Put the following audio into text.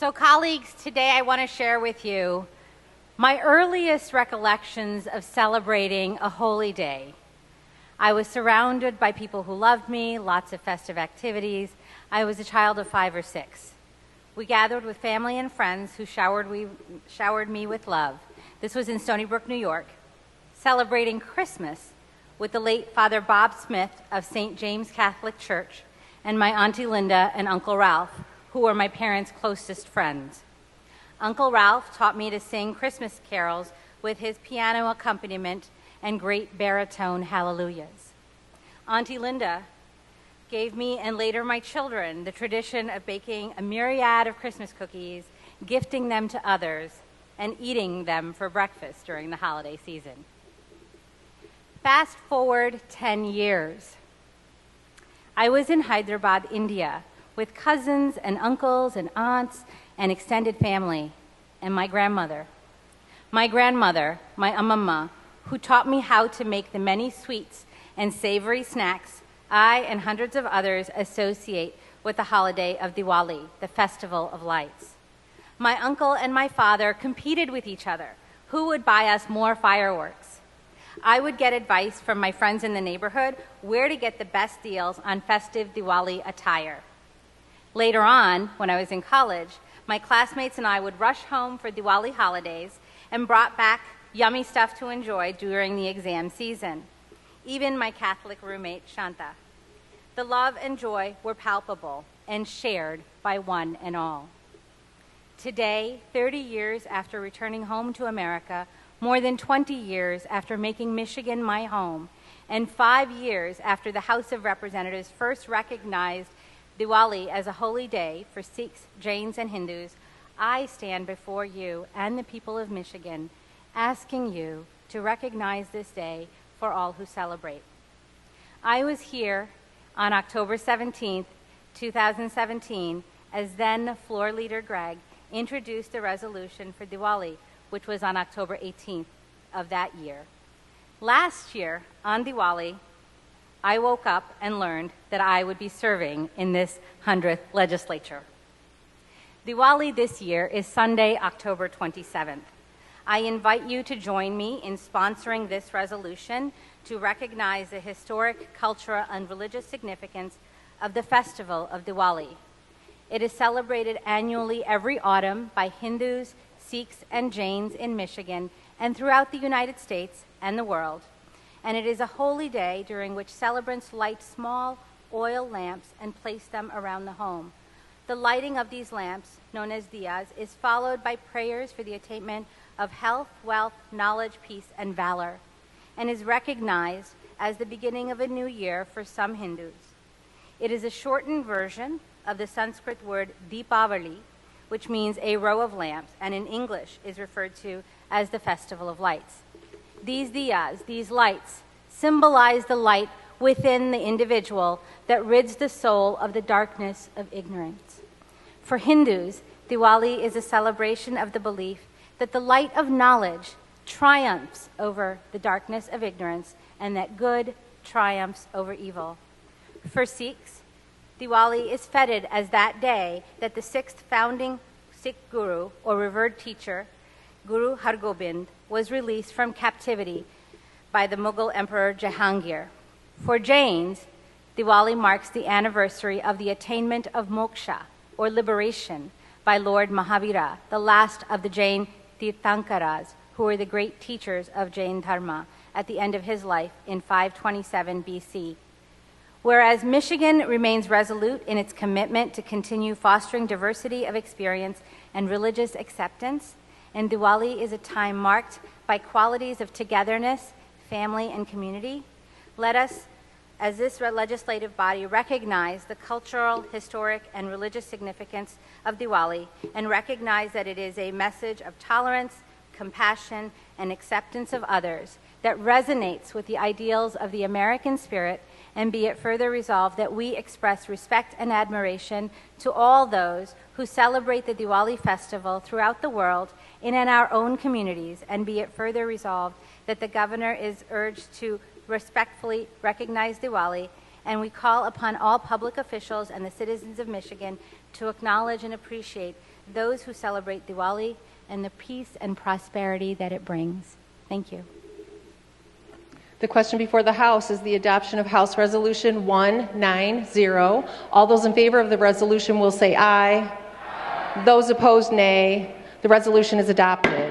So colleagues, today I want to share with you my earliest recollections of celebrating a holy day. I was surrounded by people who loved me, lots of festive activities. I was a child of 5 or 6. We gathered with family and friends who showered me with love. This was in Stony Brook, New York, celebrating Christmas with the late Father Bob Smith of St. James Catholic Church and my Auntie Linda and Uncle Ralph, who were my parents' closest friends. Uncle Ralph taught me to sing Christmas carols with his piano accompaniment and great baritone hallelujahs. Auntie Linda gave me and later my children the tradition of baking a myriad of Christmas cookies, gifting them to others, and eating them for breakfast during the holiday season. Fast forward 10 years. I was in Hyderabad, India, with cousins and uncles and aunts and extended family, and my grandmother. My grandmother, my amamma, who taught me how to make the many sweets and savory snacks I and hundreds of others associate with the holiday of Diwali, the Festival of Lights. My uncle and my father competed with each other. Who would buy us more fireworks? I would get advice from my friends in the neighborhood where to get the best deals on festive Diwali attire. Later on, when I was in college, my classmates and I would rush home for Diwali holidays and brought back yummy stuff to enjoy during the exam season. Even my Catholic roommate, Shanta. The love and joy were palpable and shared by one and all. Today, 30 years after returning home to America, more than 20 years after making Michigan my home, and 5 years after the House of Representatives first recognized Diwali as a holy day for Sikhs, Jains, and Hindus, I stand before you and the people of Michigan, asking you to recognize this day for all who celebrate. I was here on October 17, 2017, as then Floor Leader Gregg introduced the resolution for Diwali, which was on October 18th of that year. Last year, on Diwali, I woke up and learned that I would be serving in this 100th legislature. Diwali this year is Sunday, October 27th. I invite you to join me in sponsoring this resolution to recognize the historic, cultural, and religious significance of the festival of Diwali. It is celebrated annually every autumn by Hindus, Sikhs, and Jains in Michigan and throughout the United States and the world. And it is a holy day during which celebrants light small oil lamps and place them around the home. The lighting of these lamps, known as diyas, is followed by prayers for the attainment of health, wealth, knowledge, peace, and valor, and is recognized as the beginning of a new year for some Hindus. It is a shortened version of the Sanskrit word Deepavali, which means a row of lamps, and in English is referred to as the Festival of Lights. These diyas, these lights, symbolize the light within the individual that rids the soul of the darkness of ignorance. For Hindus, Diwali is a celebration of the belief that the light of knowledge triumphs over the darkness of ignorance and that good triumphs over evil. For Sikhs, Diwali is feted as that day that the 6th founding Sikh Guru, or revered teacher, Guru Hargobind, was released from captivity by the Mughal Emperor Jahangir. For Jains, Diwali marks the anniversary of the attainment of moksha, or liberation, by Lord Mahavira, the last of the Jain Tirthankaras, who were the great teachers of Jain Dharma, at the end of his life in 527 BC. Whereas Michigan remains resolute in its commitment to continue fostering diversity of experience and religious acceptance, and Diwali is a time marked by qualities of togetherness, family, and community, let us, as this legislative body, recognize the cultural, historic, and religious significance of Diwali and recognize that it is a message of tolerance, compassion, and acceptance of others that resonates with the ideals of the American spirit, and be it further resolved that we express respect and admiration to all those who celebrate the Diwali festival throughout the world and in our own communities, and be it further resolved that the governor is urged to respectfully recognize Diwali and we call upon all public officials and the citizens of Michigan to acknowledge and appreciate those who celebrate Diwali and the peace and prosperity that it brings. Thank you. The question before the House is the adoption of House Resolution 190. All those in favor of the resolution will say aye. Those opposed, nay. The resolution is adopted.